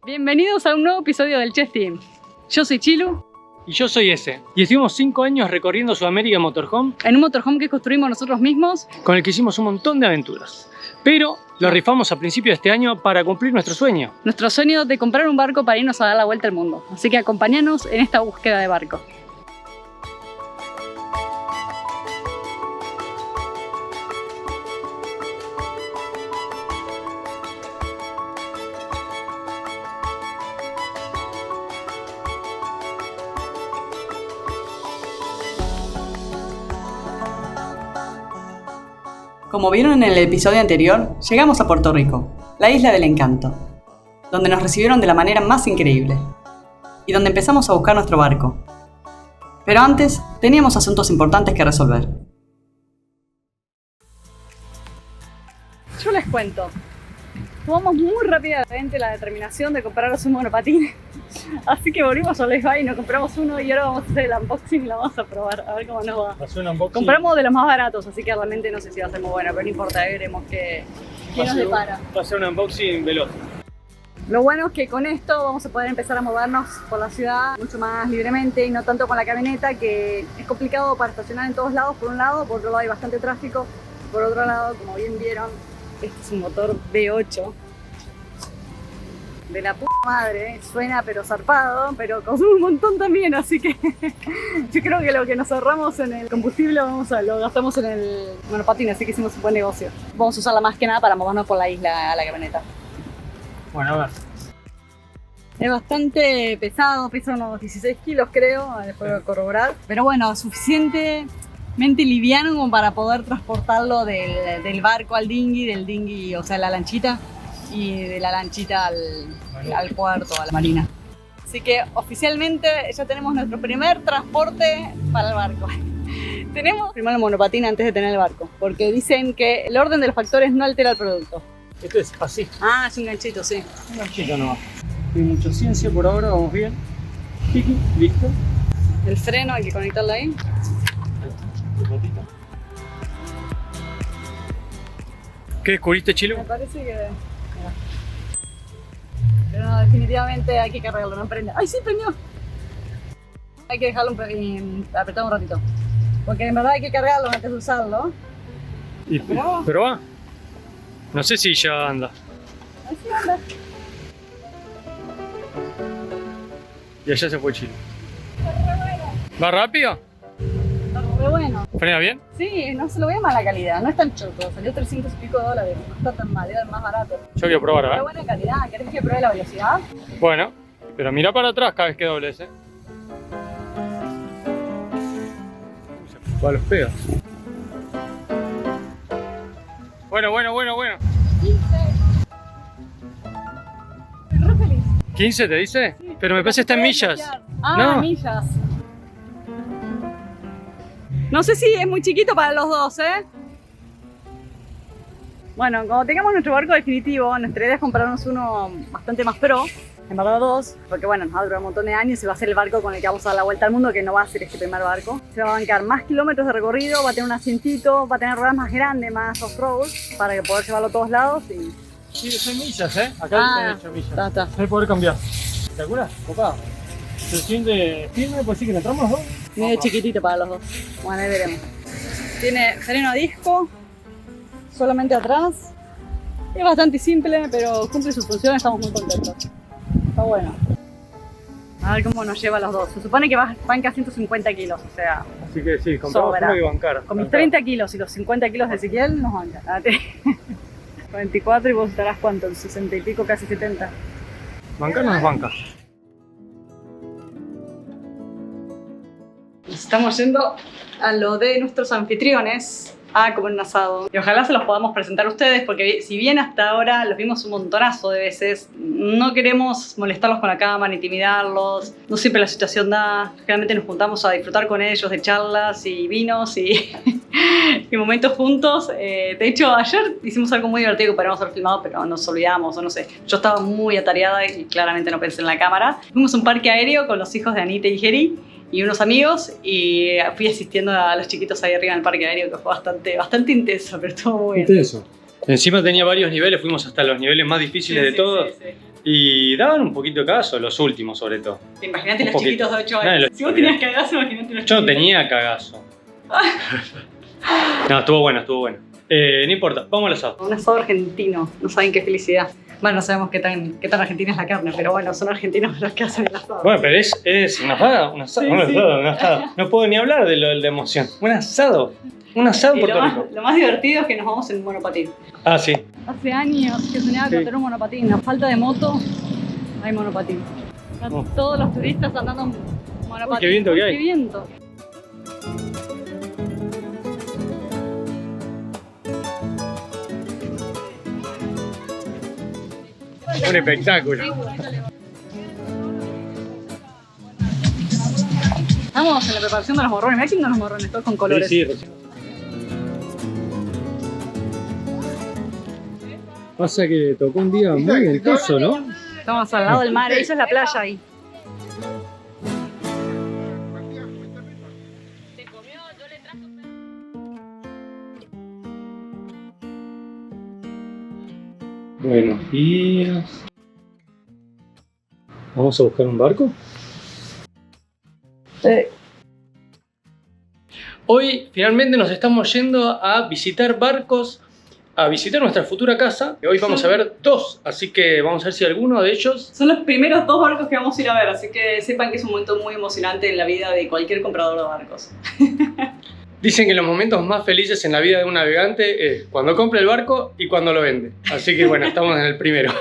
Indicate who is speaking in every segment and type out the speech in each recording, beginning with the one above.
Speaker 1: Bienvenidos a un nuevo episodio del Chess Team. Yo soy Chilu.
Speaker 2: Y yo soy Ese. Y estuvimos 5 años recorriendo Sudamérica en motorhome.
Speaker 1: En un motorhome que construimos nosotros mismos.
Speaker 2: Con el que hicimos un montón de aventuras. Pero lo rifamos a principios de este año para cumplir nuestro sueño.
Speaker 1: Nuestro sueño de comprar un barco para irnos a dar la vuelta al mundo. Así que acompáñanos en esta búsqueda de barco.
Speaker 3: Como vieron en el episodio anterior, llegamos a Puerto Rico, la isla del encanto, donde nos recibieron de la manera más increíble y donde empezamos a buscar nuestro barco. Pero antes, teníamos asuntos importantes que resolver.
Speaker 1: Yo les cuento. Tomamos muy rápidamente la determinación de comprarnos un monopatín. Así que volvimos a Lake Bay y nos compramos uno y ahora vamos a hacer el unboxing y lo vamos a probar, a ver cómo nos va. Compramos de los más baratos, así que realmente no sé si va a ser muy bueno, pero no importa, veremos qué nos depara.
Speaker 2: Va a ser un unboxing veloz.
Speaker 1: Lo bueno es que con esto vamos a poder empezar a movernos por la ciudad mucho más libremente y no tanto con la camioneta, que es complicado para estacionar en todos lados, por un lado, por otro lado hay bastante tráfico, por otro lado, como bien vieron, este es un motor V8 de la puta madre, suena pero zarpado, pero consume un montón también, así que yo creo que lo que nos ahorramos en el combustible lo gastamos en el monopatín, así que hicimos un buen negocio. Vamos a usarla más que nada para movernos por la isla a la camioneta.
Speaker 2: Bueno, a ver.
Speaker 1: Es bastante pesado, pesa unos 16 kilos creo, después de corroborar, pero bueno, suficientemente liviano como para poder transportarlo del barco al dinghy, del dinghy, o sea, la lanchita, y de la lanchita al puerto, a la marina. Así que oficialmente ya tenemos nuestro primer transporte para el barco. Tenemos primero el monopatín antes de tener el barco, porque dicen que el orden de los factores no altera el producto.
Speaker 2: Esto es así.
Speaker 1: Ah, es un ganchito, sí.
Speaker 2: Un ganchito nomás. Hay mucha ciencia por ahora, vamos bien. Tiki, listo.
Speaker 1: El freno hay que conectarlo ahí.
Speaker 2: ¿Qué descubriste, Chilo?
Speaker 1: Me parece que... Mira. Pero no, definitivamente hay que cargarlo, no prende. ¡Ay, sí, prendió! Hay que dejarlo apretado un ratito. Porque en verdad hay que cargarlo antes de usarlo.
Speaker 2: Pero va. No sé si ya anda.
Speaker 1: Ahí sí anda.
Speaker 2: Y allá se fue Chilo. ¿Va rápido?
Speaker 1: Está re bueno.
Speaker 2: ¿Frena bien?
Speaker 1: Sí, no se lo ve mala calidad, no es tan choto, salió 300 y pico de dólares, no está tan mal, era el más barato.
Speaker 2: Yo quiero probar,
Speaker 1: Pero buena calidad, ¿querés que pruebe la velocidad?
Speaker 2: Bueno, pero mira para atrás cada vez que dobles, Va, los pegas. Bueno.
Speaker 1: 15. Estoy re feliz.
Speaker 2: 15 te dice,
Speaker 1: Sí,
Speaker 2: pero me parece está en millas.
Speaker 1: Bloquear. Ah,
Speaker 2: No.
Speaker 1: millas. No sé si es muy chiquito para los dos, ¿eh? Bueno, cuando tengamos nuestro barco definitivo, nuestra idea es comprarnos uno bastante más pro, en verdad dos, porque bueno, nos va a durar un montón de años y va a ser el barco con el que vamos a dar la vuelta al mundo, que no va a ser este primer barco. Se va a bancar más kilómetros de recorrido, va a tener un asientito, va a tener ruedas más grandes, más off-road, para poder llevarlo a todos lados y...
Speaker 2: Sí, son millas, Acá dice 8 millas.
Speaker 1: Está.
Speaker 2: Hay poder cambiar. ¿Te acuerdas? Copa. ¿Se siente firme? ¿Puede decir que le entramos los dos?
Speaker 1: Medio chiquitito para los dos. Bueno, ahí veremos. Tiene freno a disco, solamente atrás. Es bastante simple, pero cumple su función, estamos muy contentos. Está bueno. A ver cómo nos lleva a los dos. Se supone que banca 150 kilos, o sea,
Speaker 2: Así que sí, compramos
Speaker 1: sobra.
Speaker 2: uno y bancar.
Speaker 1: Con mis 30 kilos y los 50 kilos de Ezequiel nos banca. 24 y vos estarás cuánto, 60 y pico, casi 70.
Speaker 2: Bancar no nos banca.
Speaker 1: Estamos yendo a lo de nuestros anfitriones a comer un asado. Y ojalá se los podamos presentar a ustedes, porque si bien hasta ahora los vimos un montonazo de veces, no queremos molestarlos con la cámara, intimidarlos. No siempre la situación da. Generalmente nos juntamos a disfrutar con ellos de charlas y vinos y, y momentos juntos. De hecho, ayer hicimos algo muy divertido que podríamos haber filmado, pero nos olvidamos, o no sé. Yo estaba muy atareada y claramente no pensé en la cámara. Fuimos a un parque aéreo con los hijos de Anita y Jerry y unos amigos, y fui asistiendo a los chiquitos ahí arriba en el parque aéreo, que fue bastante intenso, pero estuvo muy bien.
Speaker 2: Intenso. Encima tenía varios niveles, fuimos hasta los niveles más difíciles de todos.
Speaker 1: Sí.
Speaker 2: Y daban un poquito de cagazo, los últimos sobre todo.
Speaker 1: Imagínate
Speaker 2: Un
Speaker 1: los
Speaker 2: poquito.
Speaker 1: chiquitos de 8
Speaker 2: No,
Speaker 1: años.
Speaker 2: los-
Speaker 1: Si vos tenías cagazo, imagínate los
Speaker 2: Yo
Speaker 1: chiquitos.
Speaker 2: tenía cagazo. No, estuvo bueno, estuvo bueno. No importa, vamos al asado.
Speaker 1: Un asado argentino, no saben qué felicidad. Bueno, no sabemos qué tan argentina es la carne, pero bueno, son argentinos los que hacen el asado.
Speaker 2: Bueno, pero es un asado, un asado,
Speaker 1: Sí,
Speaker 2: un
Speaker 1: sí.
Speaker 2: asado, un asado. No puedo ni hablar de lo de la emoción. Un asado en
Speaker 1: Y
Speaker 2: Puerto Rico.
Speaker 1: lo más divertido es que nos vamos en monopatín.
Speaker 2: Ah, sí.
Speaker 1: Hace años que soñaba con
Speaker 2: Sí.
Speaker 1: tener un monopatín. A falta de moto, hay monopatín. Están
Speaker 2: Oh.
Speaker 1: todos los turistas andando en monopatín.
Speaker 2: Uy, qué viento que hay.
Speaker 1: Qué viento.
Speaker 2: Un espectáculo.
Speaker 1: Estamos en la preparación de los morrones. Mirá que lindos los morrones, todos con colores.
Speaker 2: Sí, sí, recién. Pasa que tocó un día muy ventoso, ¿no?
Speaker 1: Estamos al lado del mar, esa es la playa ahí.
Speaker 2: Buenos días. ¿Vamos a buscar un barco? Hoy finalmente nos estamos yendo a visitar barcos, a visitar nuestra futura casa. Hoy vamos a ver dos, así que vamos a ver si alguno de ellos...
Speaker 1: Son los primeros 2 barcos que vamos a ir a ver, así que sepan que es un momento muy emocionante en la vida de cualquier comprador de barcos.
Speaker 2: Dicen que los momentos más felices en la vida de un navegante es cuando compra el barco y cuando lo vende. Así que bueno, estamos en el primero.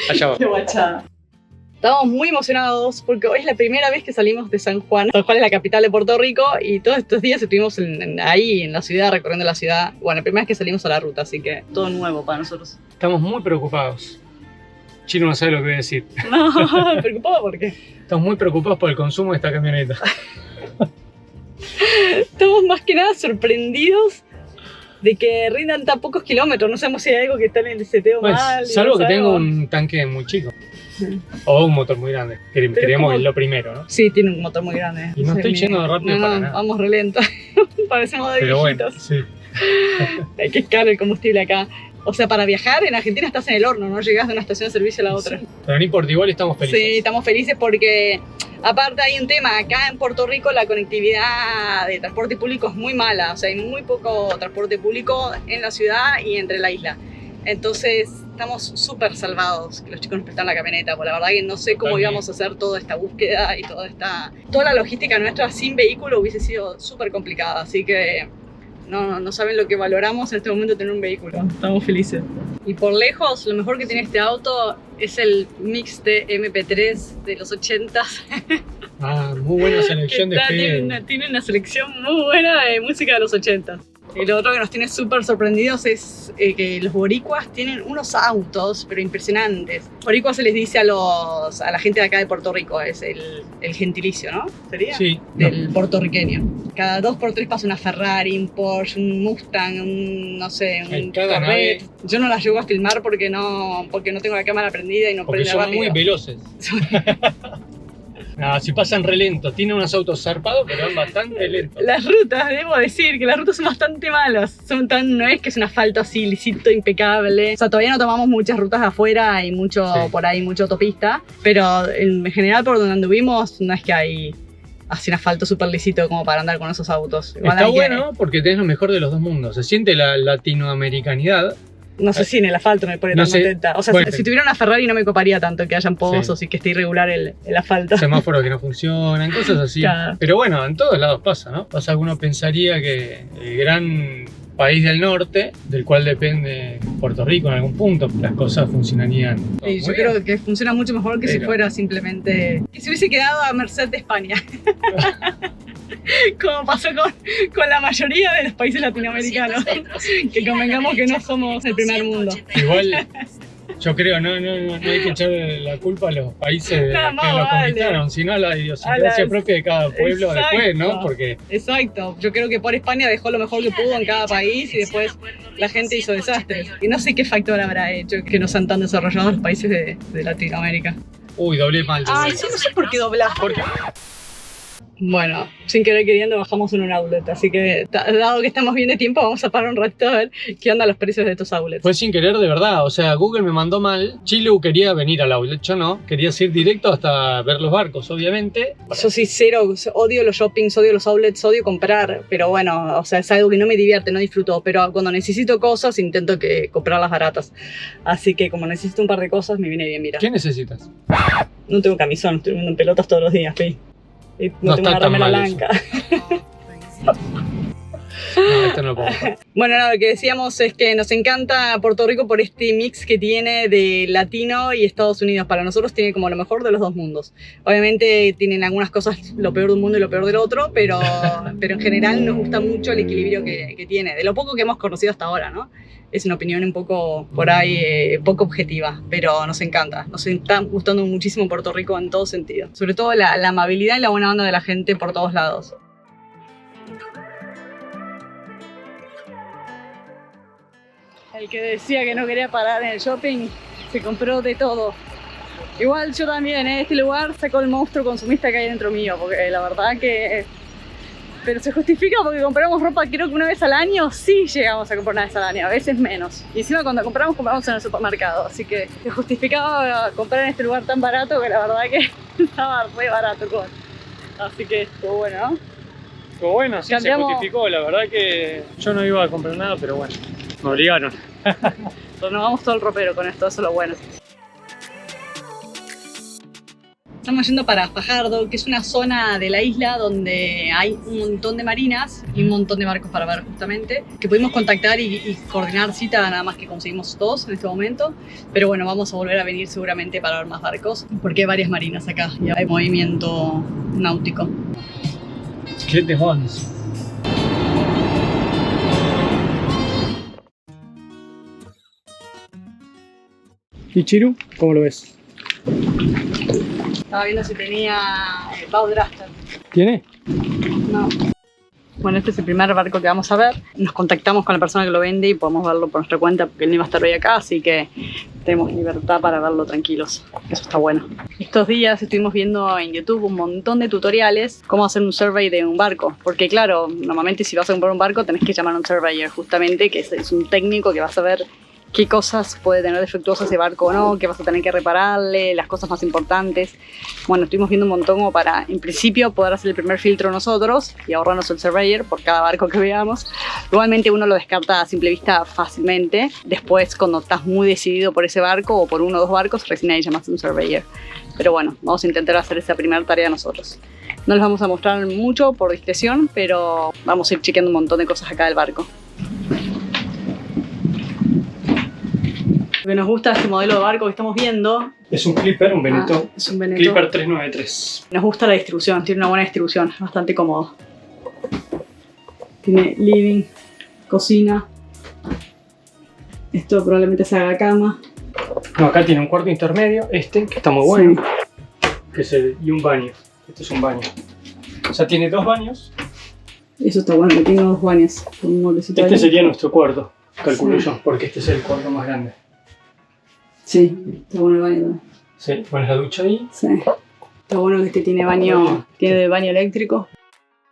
Speaker 2: Allá va.
Speaker 1: Qué guachada. Estamos muy emocionados porque hoy es la primera vez que salimos de San Juan. San Juan es la capital de Puerto Rico y todos estos días estuvimos ahí en la ciudad, recorriendo la ciudad. Bueno, la primera vez que salimos a la ruta, así que todo nuevo para nosotros.
Speaker 2: Estamos muy preocupados. Chino no sabe lo que voy a decir.
Speaker 1: No, preocupado porque
Speaker 2: Estamos muy preocupados por el consumo de esta camioneta.
Speaker 1: estamos más que nada sorprendidos de que rindan tan pocos kilómetros. No sabemos si hay algo que está en el seteo
Speaker 2: Pues,
Speaker 1: mal.
Speaker 2: salvo que tenga
Speaker 1: tengo
Speaker 2: un tanque muy chico. O un motor muy grande. Queremos
Speaker 1: como-
Speaker 2: ir lo primero, ¿no?
Speaker 1: Sí, tiene un motor muy grande.
Speaker 2: Y no estoy
Speaker 1: ni-
Speaker 2: yendo rápido
Speaker 1: no,
Speaker 2: para
Speaker 1: no,
Speaker 2: nada.
Speaker 1: vamos re lento. Parecemos de
Speaker 2: Pero bueno,
Speaker 1: viejitos.
Speaker 2: sí.
Speaker 1: Hay que es caro el combustible acá. O sea, para viajar en Argentina estás en el horno, no llegás de una estación de servicio a la otra.
Speaker 2: Pero no importa, igual estamos felices.
Speaker 1: Sí, estamos felices porque aparte hay un tema, acá en Puerto Rico la conectividad de transporte público es muy mala, o sea, hay muy poco transporte público en la ciudad y entre la isla. Entonces estamos súper salvados que los chicos nos prestan la camioneta, porque la verdad que no sé cómo
Speaker 2: Totalmente.
Speaker 1: íbamos a hacer toda esta búsqueda y toda la logística nuestra sin vehículo hubiese sido súper complicada, así que no saben lo que valoramos en este momento tener un vehículo. Estamos felices. Y por lejos, lo mejor que tiene este auto es el mix de MP3 de los 80s.
Speaker 2: Ah, muy buena selección de
Speaker 1: Tiene
Speaker 2: Fede.
Speaker 1: una selección muy buena de música de los 80s. Y lo otro que nos tiene súper sorprendidos es que los boricuas tienen unos autos, pero impresionantes. Boricua se les dice a la gente de acá de Puerto Rico, es el gentilicio, ¿no? ¿Sería?
Speaker 2: Sí.
Speaker 1: Del puertorriqueño. Cada 2x3 pasa una Ferrari, un Porsche, un Mustang, no sé,
Speaker 2: En
Speaker 1: un
Speaker 2: cada
Speaker 1: Corvette. Yo no las llego a filmar porque no tengo la cámara prendida y no
Speaker 2: Porque
Speaker 1: prende
Speaker 2: son
Speaker 1: rápido.
Speaker 2: muy veloces. No, si pasan re lento. Tienen unos autos zarpados, pero van bastante lentos.
Speaker 1: Las rutas, debo decir que las rutas son bastante malas. No es que es un asfalto así lisito, impecable. O sea, todavía no tomamos muchas rutas de afuera y mucho
Speaker 2: Sí.
Speaker 1: por ahí, mucha autopista. Pero en general por donde anduvimos no es que hay así un asfalto súper lisito como para andar con esos autos. Igual
Speaker 2: Está
Speaker 1: hay que-
Speaker 2: bueno porque tenés lo mejor de los dos mundos. Se siente la latinoamericanidad.
Speaker 1: No sé si en el asfalto me pone
Speaker 2: No
Speaker 1: tan
Speaker 2: sé.
Speaker 1: contenta. O sea,
Speaker 2: Bueno.
Speaker 1: si tuviera una Ferrari no me coparía tanto que hayan pozos y que esté irregular el asfalto.
Speaker 2: Semáforos que no funcionan, cosas así.
Speaker 1: Claro.
Speaker 2: Pero bueno, en todos lados pasa, ¿no? Pasa que uno pensaría que el gran país del norte, del cual depende Puerto Rico en algún punto, las cosas funcionarían.
Speaker 1: Sí,
Speaker 2: muy
Speaker 1: yo
Speaker 2: bien.
Speaker 1: creo que funciona mucho mejor que si
Speaker 2: Pero-
Speaker 1: fuera simplemente... Que se hubiese quedado a merced de España. Como pasó con la mayoría de los países latinoamericanos. Que convengamos que no somos el primer mundo.
Speaker 2: Igual, yo creo, no hay que echar la culpa a los países
Speaker 1: No,
Speaker 2: que
Speaker 1: más
Speaker 2: los
Speaker 1: vale.
Speaker 2: conquistaron, sino a la idiosincrasia
Speaker 1: A las-
Speaker 2: propia de cada pueblo
Speaker 1: Exacto.
Speaker 2: después, ¿no? Porque
Speaker 1: Exacto. Yo creo que por España dejó lo mejor que pudo en cada país y después la gente hizo desastres. Y no sé qué factor habrá hecho que no sean tan desarrollados los países de Latinoamérica.
Speaker 2: doblé mal.
Speaker 1: Ay, sí, no sé por qué doblas.
Speaker 2: ¿Por qué?
Speaker 1: Bueno, sin querer queriendo bajamos en un outlet, así que dado que estamos bien de tiempo vamos a parar un ratito a ver qué onda los precios de estos outlets.
Speaker 2: Fue sin querer de verdad, o sea, Google me mandó mal. Chilu quería venir al outlet, yo no. Querías ir directo hasta ver los barcos, obviamente.
Speaker 1: Yo sí cero, odio los shoppings, odio los outlets, odio comprar, pero bueno, o sea, es algo que no me divierte, no disfruto, pero cuando necesito cosas intento comprarlas baratas. Así que como necesito un par de cosas me viene bien, mira.
Speaker 2: ¿Qué necesitas?
Speaker 1: No tengo camisón, estoy viendo en pelotas todos los días, Pi. Y no tengo una remera blanca.
Speaker 2: No, esto no lo puedo.
Speaker 1: Bueno, lo que decíamos es que nos encanta Puerto Rico por este mix que tiene de latino y Estados Unidos. Para nosotros tiene como lo mejor de los dos mundos. Obviamente tienen algunas cosas lo peor de un mundo y lo peor del otro, pero en general nos gusta mucho el equilibrio que tiene. De lo poco que hemos conocido hasta ahora, ¿no? Es una opinión un poco por ahí, poco objetiva, pero nos encanta. Nos está gustando muchísimo Puerto Rico en todo sentido. Sobre todo la amabilidad y la buena onda de la gente por todos lados. El que decía que no quería parar en el shopping se compró de todo. Igual yo también, en este lugar sacó el monstruo consumista que hay dentro mío, porque la verdad que... Pero se justifica porque compramos ropa creo que una vez al año, sí llegamos a comprar una vez al año, a veces menos. Y encima cuando compramos en el supermercado, así que se justificaba comprar en este lugar tan barato que la verdad que estaba re barato. Así que estuvo bueno, ¿no?
Speaker 2: Estuvo bueno, sí, se justificó, la verdad que yo no iba a comprar nada, pero bueno, me obligaron.
Speaker 1: Nos vamos todo el ropero con esto, eso es lo bueno. Estamos yendo para Fajardo, que es una zona de la isla donde hay un montón de marinas y un montón de barcos para ver justamente, que pudimos contactar y coordinar cita, nada más que conseguimos 2 en este momento. Pero bueno, vamos a volver a venir seguramente para ver más barcos, porque hay varias marinas acá y hay movimiento náutico.
Speaker 2: ¡Qué demonios! ¿Y Chiru? ¿Cómo lo ves?
Speaker 1: Estaba viendo si tenía Bow Draster.
Speaker 2: ¿Tiene?
Speaker 1: No. Bueno, este es el primer barco que vamos a ver. Nos contactamos con la persona que lo vende y podemos verlo por nuestra cuenta porque él no iba a estar hoy acá, así que tenemos libertad para verlo tranquilos. Eso está bueno. Estos días estuvimos viendo en YouTube un montón de tutoriales cómo hacer un survey de un barco. Porque claro, normalmente si vas a comprar un barco tenés que llamar a un surveyor justamente, que es un técnico que va a saber qué cosas puede tener defectuoso ese barco o no, qué vas a tener que repararle, las cosas más importantes. Bueno, estuvimos viendo un montón como para, en principio, poder hacer el primer filtro nosotros y ahorrarnos el surveyor por cada barco que veamos. Igualmente uno lo descarta a simple vista fácilmente. Después, cuando estás muy decidido por ese barco o por 1 o 2 barcos, recién ahí llamas a un surveyor. Pero bueno, vamos a intentar hacer esa primera tarea nosotros. No les vamos a mostrar mucho por discreción, pero vamos a ir chequeando un montón de cosas acá del barco. Lo que nos gusta de este modelo de barco que estamos viendo...
Speaker 2: Es un Clipper, un Veneto.
Speaker 1: Es un Veneto.
Speaker 2: Clipper 393.
Speaker 1: Nos gusta la distribución, tiene una buena distribución, es bastante cómodo. Tiene living, cocina. Esto probablemente se haga cama.
Speaker 2: No, acá tiene un cuarto intermedio, que está muy bueno. Sí. Que es y un baño. Este es un baño. O sea, tiene 2 baños.
Speaker 1: Eso está bueno, que tiene 2 baños.
Speaker 2: Este sería nuestro cuarto, calculo yo, porque este es el cuarto más grande.
Speaker 1: Sí, está bueno el baño también.
Speaker 2: Sí, pones la ducha ahí.
Speaker 1: Sí. Está bueno que este tiene baño eléctrico.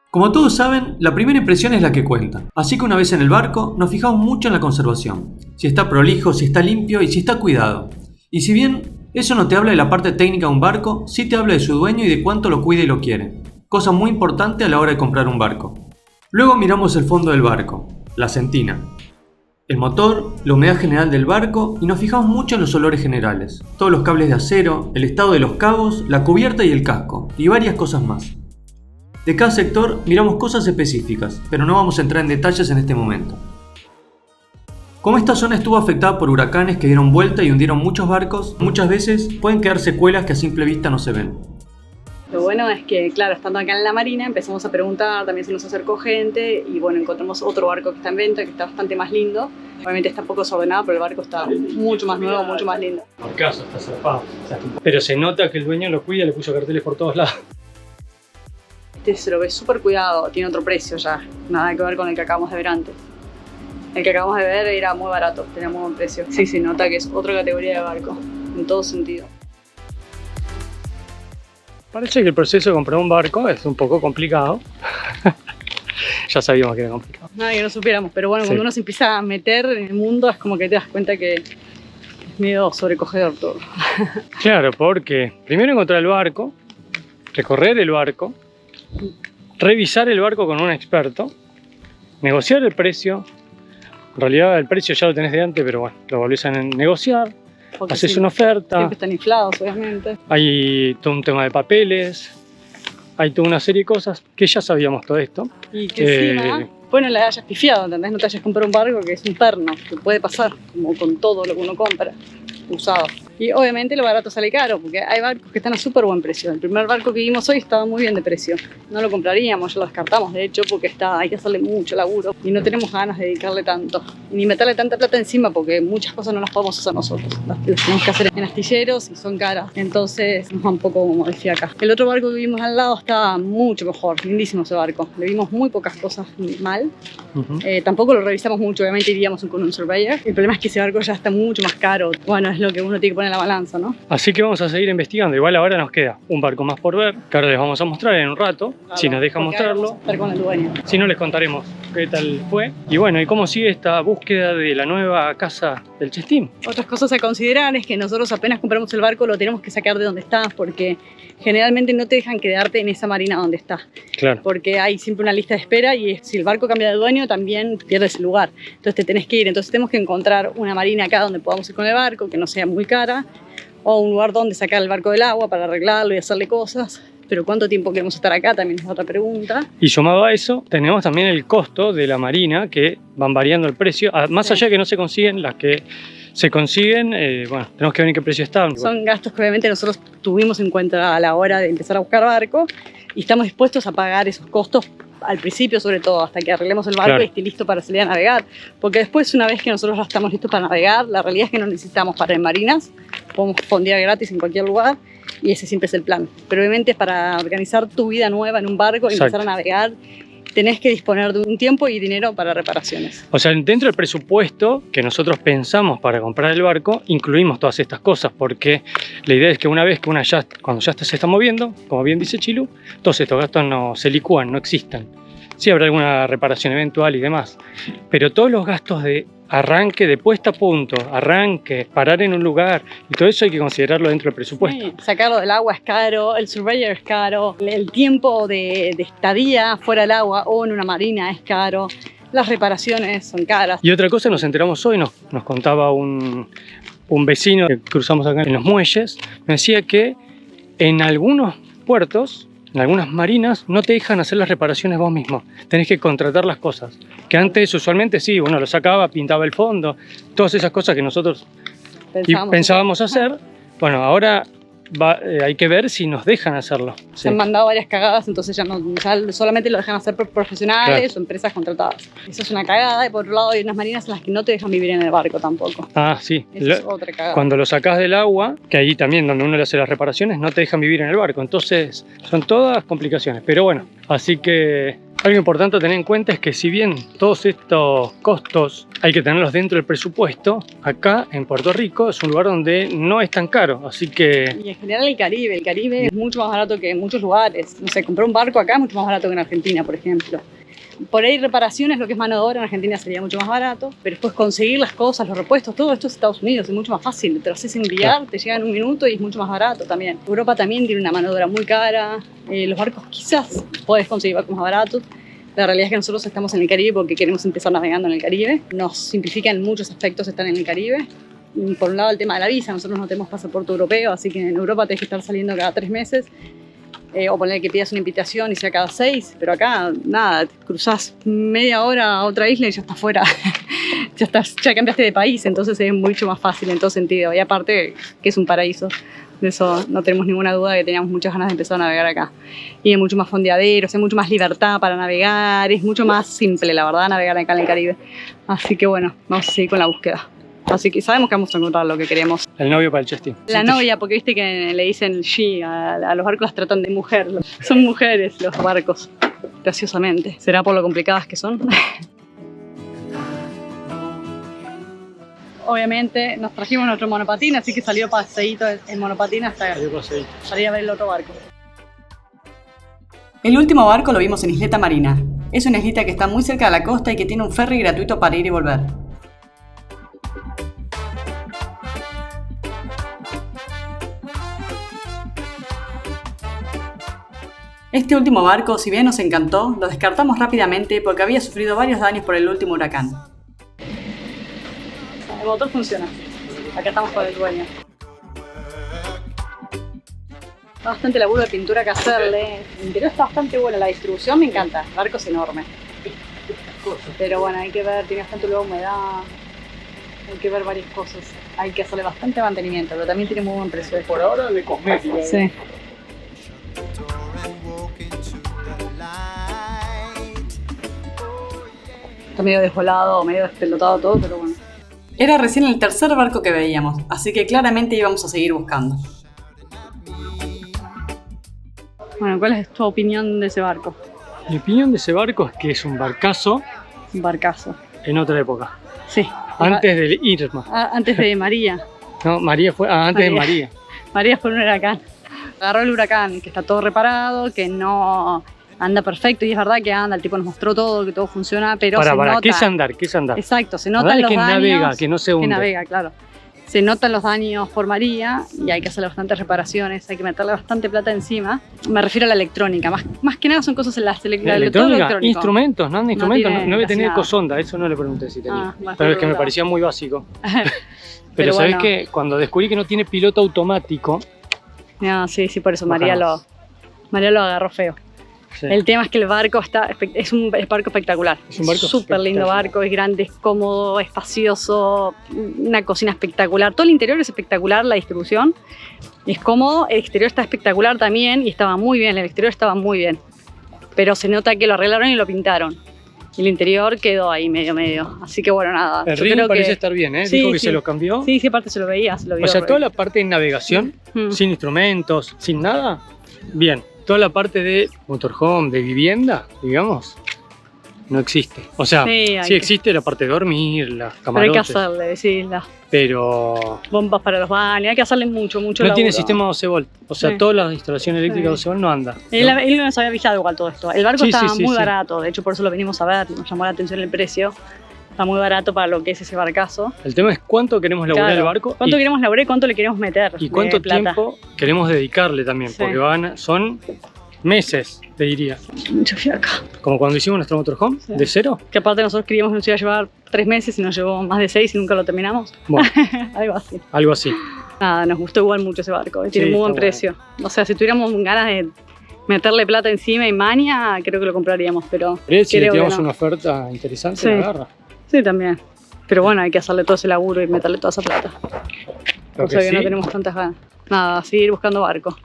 Speaker 4: Como todos saben, la primera impresión es la que cuenta. Así que una vez en el barco, nos fijamos mucho en la conservación. Si está prolijo, si está limpio y si está cuidado. Y si bien eso no te habla de la parte técnica de un barco, sí te habla de su dueño y de cuánto lo cuida y lo quiere. Cosa muy importante a la hora de comprar un barco. Luego miramos el fondo del barco, la sentina. El motor, la humedad general del barco y nos fijamos mucho en los olores generales. Todos los cables de acero, el estado de los cabos, la cubierta y el casco, y varias cosas más. De cada sector miramos cosas específicas, pero no vamos a entrar en detalles en este momento. Como esta zona estuvo afectada por huracanes que dieron vuelta y hundieron muchos barcos, muchas veces pueden quedar secuelas que a simple vista no se ven.
Speaker 1: Lo bueno es que, claro, estando acá en la marina empezamos a preguntar, también se nos acercó gente y bueno, encontramos otro barco que está en venta, que está bastante más lindo. Obviamente está un poco desordenado, pero el barco está mucho más nuevo, mucho más lindo.
Speaker 2: Por caso, está zarpado. Pero se nota que el dueño lo cuida, le puso carteles por todos lados.
Speaker 1: Este se lo ve súper cuidado, tiene otro precio ya, nada que ver con el que acabamos de ver antes. El que acabamos de ver era muy barato, tenía muy buen precio. Sí, se nota que es otra categoría de barco, en todo sentido.
Speaker 2: Parece que el proceso de comprar un barco es un poco complicado. Ya sabíamos que era complicado.
Speaker 1: No, que no supiéramos, pero bueno,
Speaker 2: Sí.
Speaker 1: cuando uno se empieza a meter en el mundo es como que te das cuenta que es medio sobrecogedor todo.
Speaker 2: Claro, porque primero encontrar el barco, recorrer el barco, revisar el barco con un experto, negociar el precio. En realidad el precio ya lo tenés de antes, pero bueno, lo volvés a negociar,
Speaker 1: Porque
Speaker 2: haces
Speaker 1: sí,
Speaker 2: una oferta,
Speaker 1: siempre están inflados, obviamente.
Speaker 2: hay todo un tema de papeles, hay toda una serie de cosas que ya sabíamos todo esto.
Speaker 1: Y que
Speaker 2: Eh,
Speaker 1: encima, pues no le hayas pifiado, ¿entendés? No te hayas comprado un barco que es un perno, que puede pasar, como con todo lo que uno compra, usado. Y obviamente lo barato sale caro, porque hay barcos que están a súper buen precio. El primer barco que vimos hoy estaba muy bien de precio. No lo compraríamos, ya lo descartamos, de hecho, porque hay que hacerle mucho laburo y no tenemos ganas de dedicarle tanto. Y ni meterle tanta plata encima, porque muchas cosas no las podemos hacer nosotros. Las tenemos que hacer en astilleros y son caras. Entonces nos va un poco como decía acá. El otro barco que vimos al lado estaba mucho mejor, lindísimo ese barco. Le vimos muy pocas cosas mal.
Speaker 2: Ujú.
Speaker 1: Tampoco lo revisamos mucho, obviamente iríamos con un surveyor. El problema es que ese barco ya está mucho más caro. Bueno, es lo que uno tiene que poner en la balanza, ¿no?
Speaker 2: Así que vamos a seguir investigando. Igual ahora nos queda un barco más por ver, que ahora les vamos a mostrar en un rato, si nos dejan
Speaker 1: Porque ahora
Speaker 2: mostrarlo.
Speaker 1: vamos a estar con el dueño.
Speaker 2: Si no, les contaremos qué tal fue. Y bueno, ¿y cómo sigue esta búsqueda de la nueva casa del Chestín?
Speaker 1: Otras cosas a considerar es que nosotros apenas compramos el barco lo tenemos que sacar de donde está, porque generalmente no te dejan quedarte en esa marina donde está,
Speaker 2: Claro.
Speaker 1: porque hay siempre una lista de espera y si el barco cambia de dueño también pierdes el lugar. Entonces te tenés que ir. Entonces tenemos que encontrar una marina acá donde podamos ir con el barco, que no sea muy cara, o un lugar donde sacar el barco del agua para arreglarlo y hacerle cosas. Pero ¿cuánto tiempo queremos estar acá? También es otra pregunta.
Speaker 2: Y sumado a eso, tenemos también el costo de la marina, que van variando el precio. Más
Speaker 1: Sí.
Speaker 2: allá de que no se consiguen, las que se consiguen, bueno, tenemos que ver en qué precio están.
Speaker 1: Son gastos que obviamente nosotros tuvimos en cuenta a la hora de empezar a buscar barco y estamos dispuestos a pagar esos costos al principio, sobre todo, hasta que arreglemos el barco
Speaker 2: Claro.
Speaker 1: y esté listo para salir a navegar. Porque después, una vez que nosotros ya estamos listos para navegar, la realidad es que no necesitamos parar en marinas, podemos fondear gratis en cualquier lugar y ese siempre es el plan. Pero obviamente para organizar tu vida nueva en un barco y
Speaker 2: Exacto.
Speaker 1: empezar a navegar, tenés que disponer de un tiempo y dinero para reparaciones.
Speaker 2: O sea, dentro del presupuesto que nosotros pensamos para comprar el barco, incluimos todas estas cosas, porque la idea es que una vez que cuando ya se está moviendo, como bien dice Chilu, todos estos gastos no se licúan, no existen. Sí habrá alguna reparación eventual y demás, pero todos los gastos de arranque, de puesta a punto, arranque, parar en un lugar, y todo eso hay que considerarlo dentro del presupuesto.
Speaker 1: Sí, sacarlo del agua es caro, el surveyor es caro, el tiempo de estadía fuera del agua o en una marina es caro, las reparaciones son caras.
Speaker 2: Y otra cosa, nos enteramos hoy, nos contaba un vecino que cruzamos acá en los muelles, me decía que en algunos puertos, en algunas marinas, no te dejan hacer las reparaciones vos mismo, tenés que contratar las cosas. Que antes usualmente sí, uno lo sacaba, pintaba el fondo, todas esas cosas que nosotros pensábamos hacer. Bueno, ahora hay que ver si nos dejan hacerlo.
Speaker 1: Se
Speaker 2: Sí.
Speaker 1: han mandado varias cagadas, entonces ya solamente lo dejan hacer por profesionales
Speaker 2: Claro.
Speaker 1: o empresas contratadas. Eso es una cagada, y por otro lado hay unas marinas en las que no te dejan vivir en el barco tampoco.
Speaker 2: Ah, sí.
Speaker 1: Eso es otra cagada.
Speaker 2: Cuando lo sacás del agua, que ahí también donde uno le hace las reparaciones, no te dejan vivir en el barco. Entonces, son todas complicaciones. Pero bueno, así que algo importante a tener en cuenta es que si bien todos estos costos hay que tenerlos dentro del presupuesto, acá en Puerto Rico es un lugar donde no es tan caro. Así que
Speaker 1: Y en general el Caribe es mucho más barato que en muchos lugares. No sé, comprar un barco acá es mucho más barato que en Argentina, por ejemplo. Por ahí reparaciones, lo que es mano de obra en Argentina sería mucho más barato, pero después conseguir las cosas, los repuestos, todo esto es Estados Unidos, es mucho más fácil. Te lo haces enviar, te llega en un minuto y es mucho más barato también. Europa también tiene una mano de obra muy cara, los barcos quizás podés conseguir barcos más baratos. La realidad es que nosotros estamos en el Caribe porque queremos empezar navegando en el Caribe. Nos simplifica en muchos aspectos estar en el Caribe. Por un lado el tema de la visa, nosotros no tenemos pasaporte europeo, así que en Europa tenés que estar saliendo cada 3 meses. O poner que pidas una invitación y sea cada 6, pero acá nada, te cruzás media hora a otra isla y ya estás fuera. ya cambiaste de país, entonces es mucho más fácil en todo sentido. Y aparte que es un paraíso, de eso no tenemos ninguna duda, que teníamos muchas ganas de empezar a navegar acá. Y hay mucho más fondeaderos, hay mucho más libertad para navegar, es mucho más simple, la verdad, navegar acá en el Caribe. Así que bueno, vamos a seguir con la búsqueda. Así que sabemos que vamos a encontrar lo que queremos.
Speaker 2: el novio para el Chestín.
Speaker 1: La novia, porque viste que le dicen she, a los barcos las tratan de mujer. Son mujeres los barcos, graciosamente. ¿Será por lo complicadas que son? Obviamente nos trajimos nuestro monopatín, así que salió paseíto en monopatín hasta salir a ver el otro barco.
Speaker 3: El último barco lo vimos en Isleta Marina. Es una islita que está muy cerca de la costa y que tiene un ferry gratuito para ir y volver. Este último barco, si bien nos encantó, lo descartamos rápidamente porque había sufrido varios daños por el último huracán.
Speaker 1: El motor funciona. Acá estamos con el dueño. Bastante laburo de pintura que hacerle. El interior está bastante bueno, la distribución me encanta. El barco es enorme. Pero bueno, hay que ver, tiene bastante humedad. Hay que ver varias cosas. Hay que hacerle bastante mantenimiento, pero también tiene muy buen precio.
Speaker 2: Por ahora de cosmética.
Speaker 1: Sí. Está medio desvolado, medio despelotado todo, pero bueno.
Speaker 3: Era recién el tercer barco que veíamos, así que claramente íbamos a seguir buscando.
Speaker 1: Bueno, ¿cuál es tu opinión de ese barco?
Speaker 2: Mi opinión de ese barco es que es un barcazo
Speaker 1: Un barcazo.
Speaker 2: en otra época.
Speaker 1: Sí.
Speaker 2: Antes del Irma.
Speaker 1: Antes de María.
Speaker 2: No, María fue antes de María.
Speaker 1: María fue un huracán. Agarró el huracán, que está todo reparado, que no anda perfecto, y es verdad que anda, el tipo nos mostró todo, que todo funciona, pero se nota.
Speaker 2: ¿Qué es andar? ¿Qué es andar?
Speaker 1: Exacto, se
Speaker 2: Andar
Speaker 1: notan
Speaker 2: es
Speaker 1: los
Speaker 2: que
Speaker 1: daños.
Speaker 2: navega, que no se hunde.
Speaker 1: Que navega, claro. Se notan los daños por María y hay que hacerle bastantes reparaciones, hay que meterle bastante plata encima. Me refiero a la electrónica, más que nada son cosas en la
Speaker 2: electrónica, instrumentos, no anda instrumentos, no debe tener
Speaker 1: nada.
Speaker 2: ecosonda, eso no le pregunté si tenía.
Speaker 1: Bueno,
Speaker 2: pero es que me
Speaker 1: duda.
Speaker 2: parecía muy básico.
Speaker 1: Pero
Speaker 2: ¿sabés
Speaker 1: bueno.
Speaker 2: qué? Cuando descubrí que no tiene piloto automático...
Speaker 1: No, sí, por eso
Speaker 2: No
Speaker 1: María
Speaker 2: jamás.
Speaker 1: lo agarró feo.
Speaker 2: Sí.
Speaker 1: El tema es que el barco es un barco espectacular.
Speaker 2: Es un barco
Speaker 1: súper lindo
Speaker 2: espectacular.
Speaker 1: barco, es grande, es cómodo, espacioso, una cocina espectacular. Todo el interior es espectacular, la distribución es cómodo, el exterior está espectacular también y estaba muy bien, el exterior estaba muy bien. Pero se nota que lo arreglaron y lo pintaron. Y el interior quedó ahí medio. Así que bueno, nada.
Speaker 2: El
Speaker 1: yo
Speaker 2: ring
Speaker 1: creo
Speaker 2: parece
Speaker 1: que
Speaker 2: estar bien, ¿eh?
Speaker 1: Sí,
Speaker 2: Dijo que
Speaker 1: sí.
Speaker 2: se lo cambió.
Speaker 1: Sí, aparte se lo veía, se lo vio.
Speaker 2: O sea, toda la parte de navegación,
Speaker 1: Mm.
Speaker 2: sin instrumentos, sin nada, bien. Toda la parte de motorhome, de vivienda, digamos, no existe. O sea,
Speaker 1: Sí,
Speaker 2: sí,
Speaker 1: hay que-
Speaker 2: existe la parte de dormir, las
Speaker 1: Pero hay que
Speaker 2: camarotes,
Speaker 1: hacerle, sí, las
Speaker 2: pero
Speaker 1: bombas para los baños, hay que hacerle mucho
Speaker 2: no tiene
Speaker 1: laburo.
Speaker 2: sistema 12 volt. O sea,
Speaker 1: Sí.
Speaker 2: toda la instalación eléctrica
Speaker 1: Sí.
Speaker 2: 12 volt no anda.
Speaker 1: Él nos había avisado igual todo esto. El barco
Speaker 2: Sí,
Speaker 1: estaba
Speaker 2: sí, sí,
Speaker 1: muy
Speaker 2: sí.
Speaker 1: barato, de hecho por eso lo venimos a ver, nos llamó la atención el precio. Está muy barato para lo que es ese barcazo.
Speaker 2: El tema es cuánto queremos laburar
Speaker 1: Claro.
Speaker 2: el barco
Speaker 1: ¿Cuánto
Speaker 2: y,
Speaker 1: queremos laburar y cuánto le queremos meter?
Speaker 2: y
Speaker 1: de
Speaker 2: cuánto
Speaker 1: plata?
Speaker 2: tiempo queremos dedicarle también,
Speaker 1: Sí.
Speaker 2: porque son meses, te diría.
Speaker 1: Mucho fiaca.
Speaker 2: Como cuando hicimos nuestro motorhome,
Speaker 1: Sí.
Speaker 2: de cero.
Speaker 1: Que aparte nosotros creíamos que nos iba a llevar 3 meses y nos llevó más de 6 y nunca lo terminamos.
Speaker 2: Bueno,
Speaker 1: Algo así.
Speaker 2: algo así.
Speaker 1: Nada, nos gustó igual mucho ese barco, tiene
Speaker 2: Sí,
Speaker 1: muy buen
Speaker 2: está
Speaker 1: precio. O sea, si tuviéramos ganas de meterle plata encima y maña, creo que lo compraríamos, pero
Speaker 2: Pero si le
Speaker 1: creo que
Speaker 2: tiramos
Speaker 1: no.
Speaker 2: una oferta interesante,
Speaker 1: Sí.
Speaker 2: la agarra.
Speaker 1: Sí, también. Pero bueno, hay que hacerle todo ese laburo y meterle toda esa plata.
Speaker 2: Lo
Speaker 1: O sea que
Speaker 2: sí,
Speaker 1: no tenemos tantas ganas. Nada, seguir buscando barco.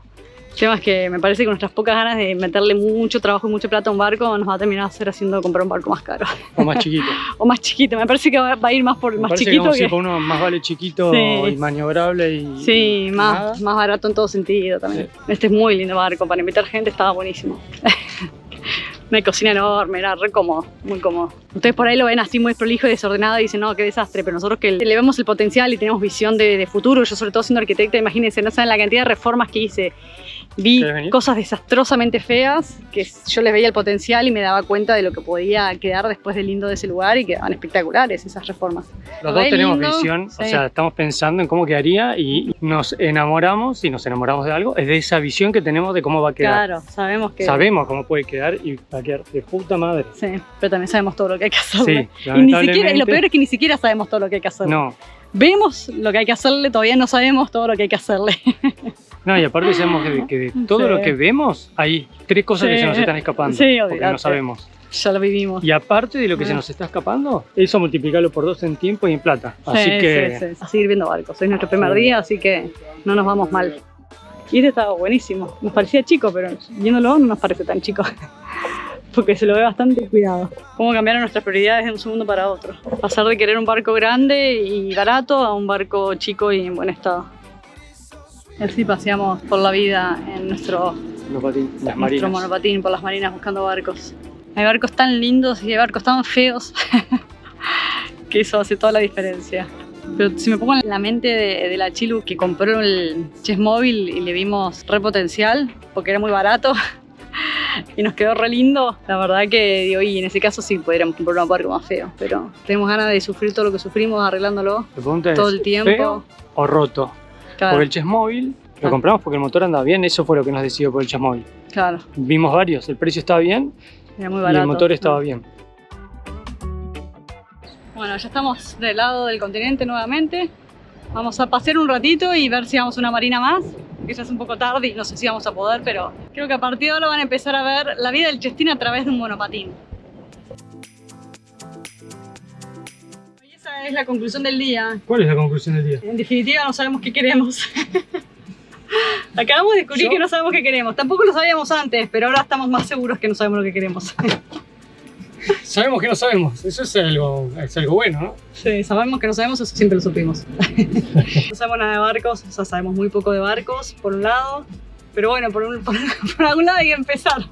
Speaker 1: El tema es que me parece que nuestras pocas ganas de meterle mucho trabajo y mucha plata a un barco nos va a terminar haciendo comprar un barco más caro.
Speaker 2: o más chiquito.
Speaker 1: O más chiquito. Me parece que va a ir más por el
Speaker 2: Me
Speaker 1: más
Speaker 2: parece que
Speaker 1: chiquito
Speaker 2: vamos a ir
Speaker 1: que...
Speaker 2: por uno más vale chiquito
Speaker 1: Sí.
Speaker 2: y maniobrable y
Speaker 1: Sí,
Speaker 2: nada.
Speaker 1: más barato en todo sentido también. Este es muy lindo barco. Para invitar gente estaba buenísimo. Una cocina enorme, era re cómodo, muy cómodo. Ustedes por ahí lo ven así muy prolijo y desordenado y dicen, no, qué desastre, pero nosotros que le vemos el potencial y tenemos visión de futuro, yo sobre todo siendo arquitecta, imagínense, no saben la cantidad de reformas que hice. Vi
Speaker 2: ¿Querés venir?
Speaker 1: cosas desastrosamente feas que yo les veía el potencial y me daba cuenta de lo que podía quedar después de lindo de ese lugar y quedaban espectaculares esas reformas.
Speaker 2: Los dos
Speaker 1: Re
Speaker 2: tenemos
Speaker 1: lindo,
Speaker 2: visión,
Speaker 1: sí.
Speaker 2: o sea, estamos pensando en cómo quedaría y nos enamoramos, y nos enamoramos de algo, es de esa visión que tenemos de cómo va a quedar.
Speaker 1: Claro, sabemos que...
Speaker 2: Sabemos cómo puede quedar y va a quedar de puta madre.
Speaker 1: Sí, pero también sabemos todo lo que hay que hacerle.
Speaker 2: Sí,
Speaker 1: y ni siquiera, y lo
Speaker 2: lamentablemente-
Speaker 1: peor es que ni siquiera sabemos todo lo que hay que hacerle.
Speaker 2: No,
Speaker 1: Vemos lo que hay que hacerle, todavía no sabemos todo lo que hay que hacerle.
Speaker 2: no, y aparte sabemos que de todo
Speaker 1: Sí.
Speaker 2: lo que vemos hay 3 cosas que
Speaker 1: Sí.
Speaker 2: se nos están escapando,
Speaker 1: Sí,
Speaker 2: porque
Speaker 1: olvidate.
Speaker 2: no sabemos.
Speaker 1: Ya lo vivimos.
Speaker 2: Y aparte de lo que se
Speaker 1: Ah.
Speaker 2: nos está escapando, eso multiplicarlo por 2 en tiempo y en plata. Así
Speaker 1: Sí,
Speaker 2: que
Speaker 1: sí, sí. A seguir viendo barcos. Hoy es nuestro primer
Speaker 2: Sí.
Speaker 1: día, así que no nos vamos mal. Y este estaba buenísimo. Nos parecía chico, pero viéndolo no nos parece tan chico. Porque se lo ve bastante cuidado. Cómo cambiaron nuestras prioridades de un segundo para otro. Pasar de querer un barco grande y barato a un barco chico y en buen estado. Y así paseamos por la vida en nuestro
Speaker 2: las marinas.
Speaker 1: nuestro monopatín por las marinas buscando barcos. Hay barcos tan lindos y hay barcos tan feos que eso hace toda la diferencia. Pero si me pongo en la mente de la Chilu que compró el Chessmóvil y le vimos re potencial porque era muy barato, y nos quedó re lindo. La verdad que digo, y en ese caso sí podríamos comprar un barco más feo, pero tenemos ganas de sufrir todo lo que sufrimos arreglándolo
Speaker 2: La pregunta
Speaker 1: todo
Speaker 2: es,
Speaker 1: el tiempo.
Speaker 2: ¿feo o roto?
Speaker 1: Claro,
Speaker 2: Porque el Chessmóvil lo compramos porque el motor andaba bien, eso fue lo que nos decidió por el Chessmóvil.
Speaker 1: claro,
Speaker 2: Vimos varios, el precio estaba bien
Speaker 1: era muy
Speaker 2: y
Speaker 1: barato.
Speaker 2: el motor estaba bien.
Speaker 1: Bueno, ya estamos del lado del continente nuevamente. Vamos a pasear un ratito y ver si vamos a una marina más, que ya es un poco tarde y no sé si vamos a poder, pero creo que a partir de ahora van a empezar a ver la vida del Chestín a través de un monopatín. Y esa es la conclusión del día.
Speaker 2: ¿Cuál es la conclusión del día?
Speaker 1: En definitiva, no sabemos qué queremos. Acabamos de descubrir que no sabemos qué queremos. Tampoco lo sabíamos antes, pero ahora estamos más seguros que no sabemos lo que queremos.
Speaker 2: Sabemos que no sabemos, eso es algo bueno, ¿no?
Speaker 1: Sí, sabemos que no sabemos, eso siempre lo supimos. No sabemos nada de barcos, o sea, sabemos muy poco de barcos, por un lado. Pero bueno, por algún lado hay que empezar.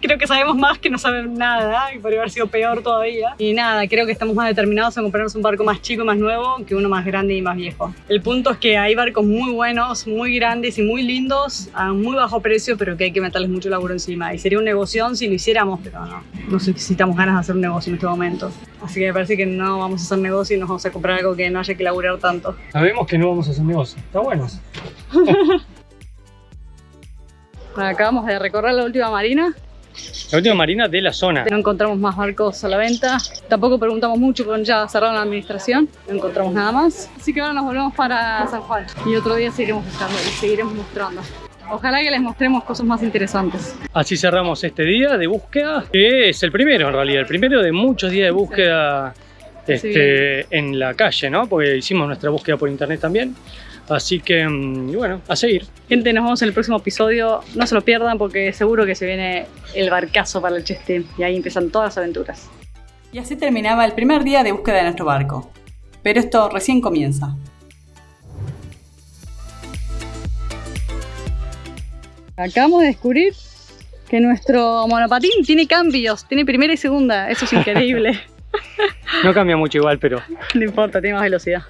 Speaker 1: Creo que sabemos más que no saben nada, y podría haber sido peor todavía. Y nada, creo que estamos más determinados a comprarnos un barco más chico y más nuevo que uno más grande y más viejo. El punto es que hay barcos muy buenos, muy grandes y muy lindos a muy bajo precio, pero que hay que meterles mucho laburo encima. Y sería un negoción si lo hiciéramos, pero no necesitamos ganas de hacer un negocio en este momento. Así que me parece que no vamos a hacer negocio y nos vamos a comprar algo que no haya que laburar tanto.
Speaker 2: Sabemos que no vamos a hacer negocio, está bueno.
Speaker 1: Acabamos de recorrer la última marina.
Speaker 2: La última marina de la zona.
Speaker 1: No encontramos más barcos a la venta. Tampoco preguntamos mucho porque ya cerraron la administración. No encontramos nada más. Así que ahora nos volvemos para San Juan. Y otro día seguiremos buscando y seguiremos mostrando. Ojalá que les mostremos cosas más interesantes.
Speaker 2: Así cerramos este día de búsqueda, que es el primero en realidad. El primero de muchos días de búsqueda en la calle, ¿no? Porque hicimos nuestra búsqueda por internet también. Así que, bueno, a seguir.
Speaker 1: Gente, nos vemos en el próximo episodio. No se lo pierdan porque seguro que se viene el barcazo para el Chestín. Y ahí empiezan todas las aventuras.
Speaker 3: Y así terminaba el primer día de búsqueda de nuestro barco. Pero esto recién comienza.
Speaker 1: Acabamos de descubrir que nuestro monopatín tiene cambios. Tiene primera y segunda. Eso es increíble.
Speaker 2: No cambia mucho igual, pero
Speaker 1: No importa, tiene más velocidad.